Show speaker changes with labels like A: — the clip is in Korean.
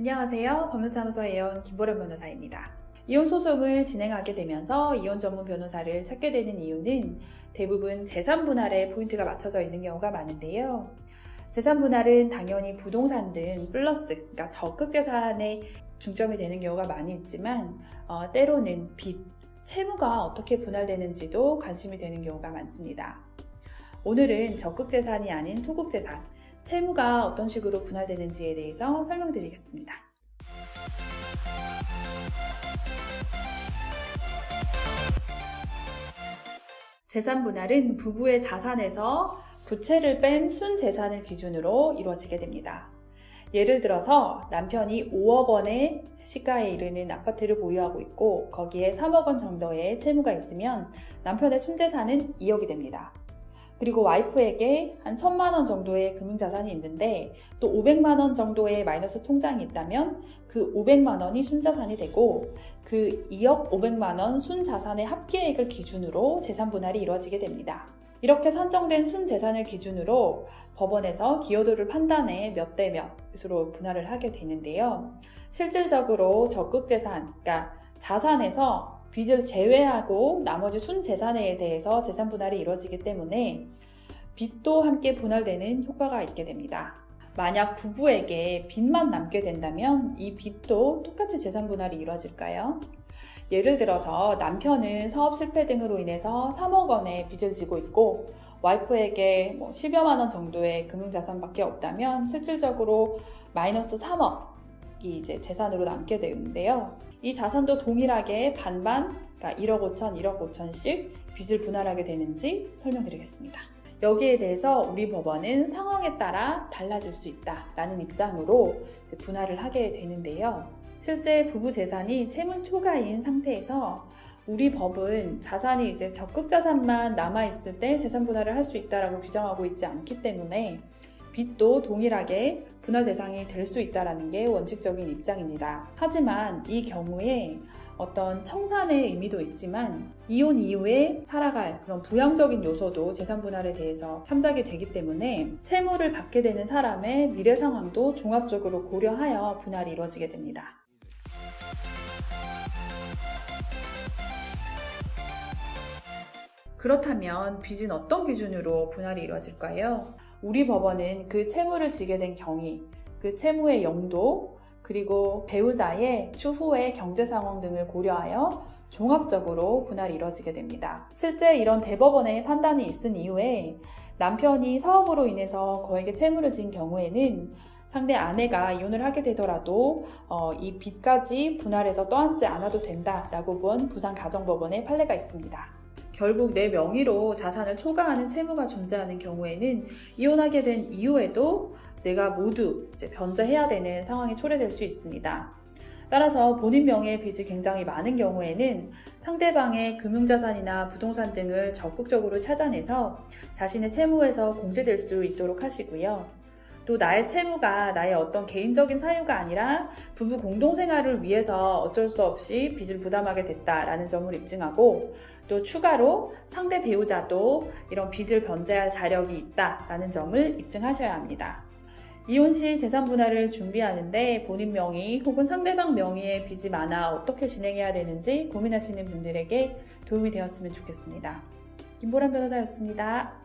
A: 안녕하세요. 법률사무소 애원 김보람 변호사입니다. 이혼 소송을 진행하게 되면서 이혼 전문 변호사를 찾게 되는 이유는 대부분 재산 분할에 포인트가 맞춰져 있는 경우가 많은데요. 재산 분할은 당연히 부동산 등 플러스, 그러니까 적극 재산에 중점이 되는 경우가 많이 있지만 때로는 빚, 채무가 어떻게 분할되는지도 관심이 되는 경우가 많습니다. 오늘은 적극 재산이 아닌 소극 재산, 채무가 어떤 식으로 분할되는지에 대해서 설명드리겠습니다. 재산 분할은 부부의 자산에서 부채를 뺀 순재산을 기준으로 이루어지게 됩니다. 예를 들어서 남편이 5억 원의 시가에 이르는 아파트를 보유하고 있고 거기에 3억 원 정도의 채무가 있으면 남편의 순재산은 2억이 됩니다. 그리고 와이프에게 한 1,000만 원 정도의 금융자산이 있는데 또 500만 원 정도의 마이너스 통장이 있다면 그 500만 원이 순자산이 되고 그 2억 500만 원 순자산의 합계액을 기준으로 재산 분할이 이루어지게 됩니다. 이렇게 산정된 순재산을 기준으로 법원에서 기여도를 판단해 몇 대 몇으로 분할을 하게 되는데요. 실질적으로 적극재산, 그러니까 자산에서 빚을 제외하고 나머지 순재산에 대해서 재산 분할이 이루어지기 때문에 빚도 함께 분할되는 효과가 있게 됩니다. 만약 부부에게 빚만 남게 된다면 이 빚도 똑같이 재산 분할이 이루어질까요? 예를 들어서 남편은 사업 실패 등으로 인해서 3억 원의 빚을 지고 있고 와이프에게 10여만 원 정도의 금융자산밖에 없다면 실질적으로 마이너스 3억이 이제 재산으로 남게 되는데요. 이 자산도 동일하게 반반, 그러니까 1억 5천, 1억 5천씩 빚을 분할하게 되는지 설명드리겠습니다. 여기에 대해서 우리 법원은 상황에 따라 달라질 수 있다라는 입장으로 이제 분할을 하게 되는데요. 실제 부부 재산이 채무 초과인 상태에서 우리 법은 자산이 이제 적극 자산만 남아있을 때 재산 분할을 할 수 있다라고 규정하고 있지 않기 때문에 빚도 동일하게 분할 대상이 될 수 있다는 게 원칙적인 입장입니다. 하지만 이 경우에 어떤 청산의 의미도 있지만 이혼 이후에 살아갈 그런 부양적인 요소도 재산 분할에 대해서 참작이 되기 때문에 채무를 받게 되는 사람의 미래 상황도 종합적으로 고려하여 분할이 이루어지게 됩니다. 그렇다면 빚은 어떤 기준으로 분할이 이루어질까요? 우리 법원은 그 채무를 지게 된 경위, 그 채무의 용도, 그리고 배우자의 추후의 경제 상황 등을 고려하여 종합적으로 분할이 이루어지게 됩니다. 실제 이런 대법원의 판단이 있은 이후에 남편이 사업으로 인해서 거액의 채무를 진 경우에는 상대 아내가 이혼을 하게 되더라도 이 빚까지 분할해서 떠안지 않아도 된다라고 본 부산가정법원의 판례가 있습니다. 결국 내 명의로 자산을 초과하는 채무가 존재하는 경우에는 이혼하게 된 이후에도 내가 모두 이제 변제해야 되는 상황이 초래될 수 있습니다. 따라서 본인 명의의 빚이 굉장히 많은 경우에는 상대방의 금융자산이나 부동산 등을 적극적으로 찾아내서 자신의 채무에서 공제될 수 있도록 하시고요. 또 나의 채무가 나의 어떤 개인적인 사유가 아니라 부부 공동생활을 위해서 어쩔 수 없이 빚을 부담하게 됐다라는 점을 입증하고 또 추가로 상대 배우자도 이런 빚을 변제할 자력이 있다라는 점을 입증하셔야 합니다. 이혼 시 재산 분할을 준비하는데 본인 명의 혹은 상대방 명의의 빚이 많아 어떻게 진행해야 되는지 고민하시는 분들에게 도움이 되었으면 좋겠습니다. 김보람 변호사였습니다.